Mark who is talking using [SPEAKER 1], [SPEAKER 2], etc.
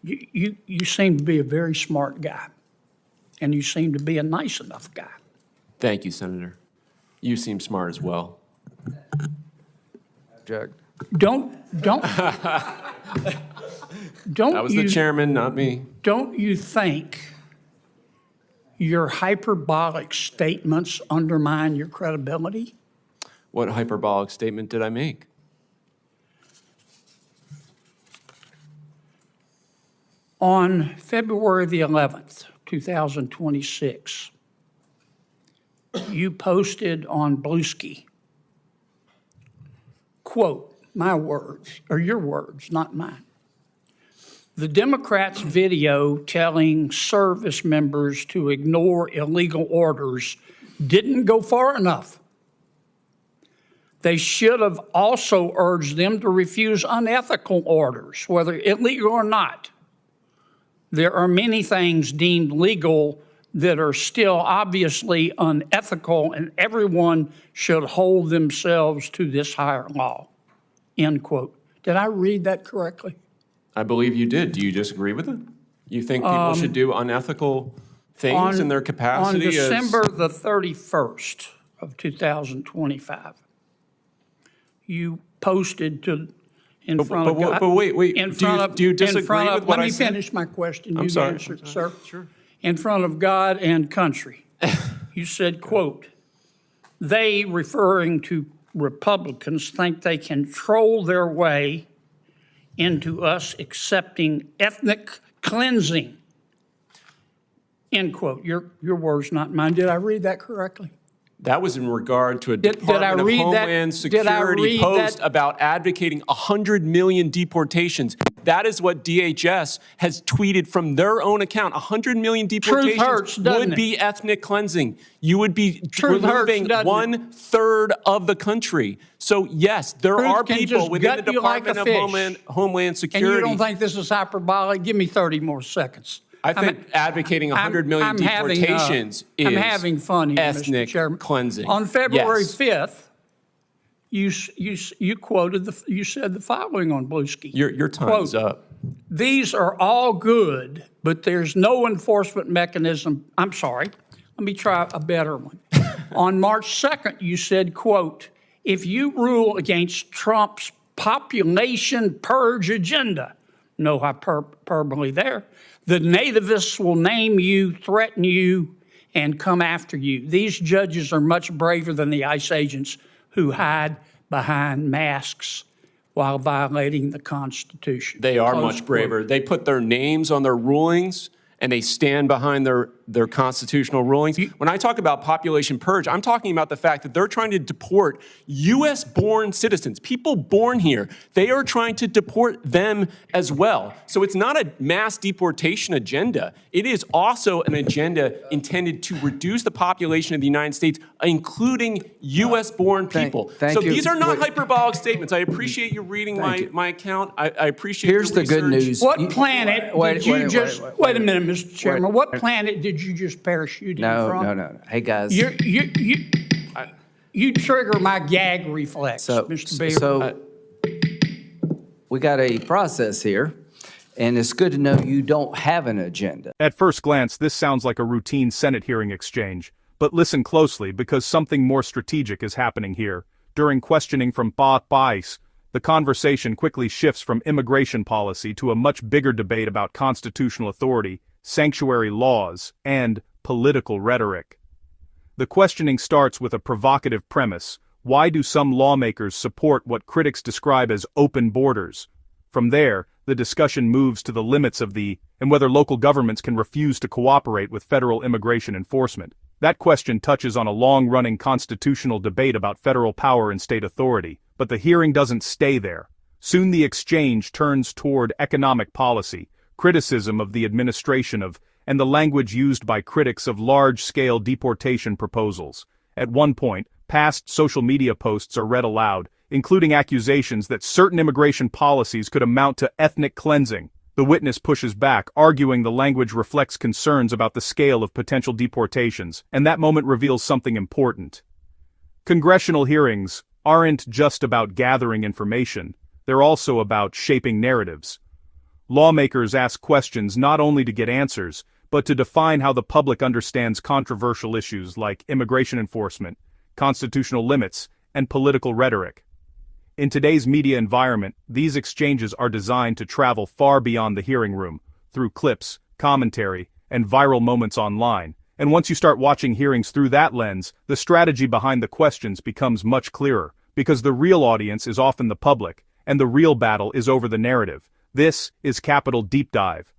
[SPEAKER 1] You seem to be a very smart guy, and you seem to be a nice enough guy.
[SPEAKER 2] Thank you, Senator. You seem smart as well.
[SPEAKER 3] Object.
[SPEAKER 1] Don't
[SPEAKER 2] That was the chairman, not me.
[SPEAKER 1] Don't you think your hyperbolic statements undermine your credibility?
[SPEAKER 2] What hyperbolic statement did I make?
[SPEAKER 1] On February the 11th, 2026, you posted on Bluesky, quote, my words, or your words, not mine. The Democrats' video telling service members to ignore illegal orders didn't go far enough. They should have also urged them to refuse unethical orders, whether illegal or not. There are many things deemed legal that are still obviously unethical, and everyone should hold themselves to this higher law, end quote. Did I read that correctly?
[SPEAKER 2] I believe you did. Do you disagree with it? You think people should do unethical things in their capacity?
[SPEAKER 1] On December the 31st of 2025, you posted to in front of God.
[SPEAKER 2] But wait.
[SPEAKER 1] In front of,
[SPEAKER 2] do you disagree with what I said?
[SPEAKER 1] Let me finish my question.
[SPEAKER 2] I'm
[SPEAKER 1] You
[SPEAKER 2] sorry.
[SPEAKER 1] answered, sir.
[SPEAKER 2] Sure.
[SPEAKER 1] In front of God and country, you said, quote, they, referring to Republicans, think they can troll their way into us accepting ethnic cleansing, end quote. Your words, not mine. Did I read that correctly?
[SPEAKER 2] That was in regard to a
[SPEAKER 1] Did I
[SPEAKER 2] Department of
[SPEAKER 1] read that?
[SPEAKER 2] Homeland
[SPEAKER 1] Did I
[SPEAKER 2] Security
[SPEAKER 1] read
[SPEAKER 2] post
[SPEAKER 1] that?
[SPEAKER 2] about advocating 100 million deportations. That is what DHS has tweeted from their own account. 100 million deportations
[SPEAKER 1] hurts, doesn't
[SPEAKER 2] would be ethnic cleansing. You would be
[SPEAKER 1] Truth hurts,
[SPEAKER 2] removing
[SPEAKER 1] doesn't it?
[SPEAKER 2] 1/3 of the country. So yes, there
[SPEAKER 1] Truth
[SPEAKER 2] are
[SPEAKER 1] can
[SPEAKER 2] people
[SPEAKER 1] just
[SPEAKER 2] within the
[SPEAKER 1] gut you like
[SPEAKER 2] Department
[SPEAKER 1] a
[SPEAKER 2] of
[SPEAKER 1] fish.
[SPEAKER 2] Homeland
[SPEAKER 1] And
[SPEAKER 2] Security.
[SPEAKER 1] you don't think this is hyperbolic? Give me 30 more seconds.
[SPEAKER 2] I think advocating 100 million deportations
[SPEAKER 1] I'm
[SPEAKER 2] is
[SPEAKER 1] having fun here,
[SPEAKER 2] ethnic
[SPEAKER 1] Mr. Chairman.
[SPEAKER 2] cleansing.
[SPEAKER 1] On February
[SPEAKER 2] Yes.
[SPEAKER 1] 5th, you said the following on Bluesky.
[SPEAKER 2] Your time's
[SPEAKER 1] Quote,
[SPEAKER 2] up.
[SPEAKER 1] these are all good, but there's no enforcement mechanism. I'm sorry. Let me try a better one. On March 2nd, you said, quote, if you rule against Trump's population purge agenda, no hyperbole there, the nativists will name you, threaten you, and come after you. These judges are much braver than the ICE agents who hide behind masks while violating the Constitution.
[SPEAKER 2] They are
[SPEAKER 1] Close
[SPEAKER 2] much braver.
[SPEAKER 1] quote.
[SPEAKER 2] They put their names on their rulings and they stand behind their constitutional rulings. When I talk about population purge, I'm talking about the fact that they're trying to deport U.S.-born citizens, people born here. They are trying to deport them as well. So it's not a mass deportation agenda. It is also an agenda intended to reduce the population of the United States, including U.S.-born people.
[SPEAKER 3] thank
[SPEAKER 2] So
[SPEAKER 3] you.
[SPEAKER 2] these are not
[SPEAKER 3] Wait.
[SPEAKER 2] hyperbolic statements. I appreciate you reading my account. I appreciate
[SPEAKER 3] Here's
[SPEAKER 2] your
[SPEAKER 3] the good
[SPEAKER 2] research.
[SPEAKER 3] news.
[SPEAKER 1] What planet did you just, wait a minute, Mr. Chairman,
[SPEAKER 3] Wait.
[SPEAKER 1] what planet did you just parachute in from?
[SPEAKER 3] No. Hey, guys.
[SPEAKER 1] You trigger my gag reflex, Mr. Beaver.
[SPEAKER 3] We got a process here, and it's good to know you don't have an agenda.
[SPEAKER 4] At first glance, this sounds like a routine Senate hearing exchange, but listen closely because something more strategic is happening here. During questioning from Bais, the conversation quickly shifts from immigration policy to a much bigger debate about constitutional authority, sanctuary laws, and political rhetoric. The questioning starts with a provocative premise. Why do some lawmakers support what critics describe as open borders? From there, the discussion moves to the limits of and whether local governments can refuse to cooperate with federal immigration enforcement. That question touches on a long-running constitutional debate about federal power and state authority, but the hearing doesn't stay there. Soon the exchange turns toward economic policy, criticism of the administration and the language used by critics of large-scale deportation proposals. At one point, past social media posts are read aloud, including accusations that certain immigration policies could amount to ethnic cleansing. The witness pushes back, arguing the language reflects concerns about the scale of potential deportations, and that moment reveals something important. Congressional hearings aren't just about gathering information, they're also about shaping narratives. Lawmakers ask questions not only to get answers, but to define how the public understands controversial issues like immigration enforcement, constitutional limits, and political rhetoric. In today's media environment, these exchanges are designed to travel far beyond the hearing room, through clips, commentary, and viral moments online. And once you start watching hearings through that lens, the strategy behind the questions becomes much clearer, because the real audience is often the public, and the real battle is over the narrative. This is Capitol Deep Dive,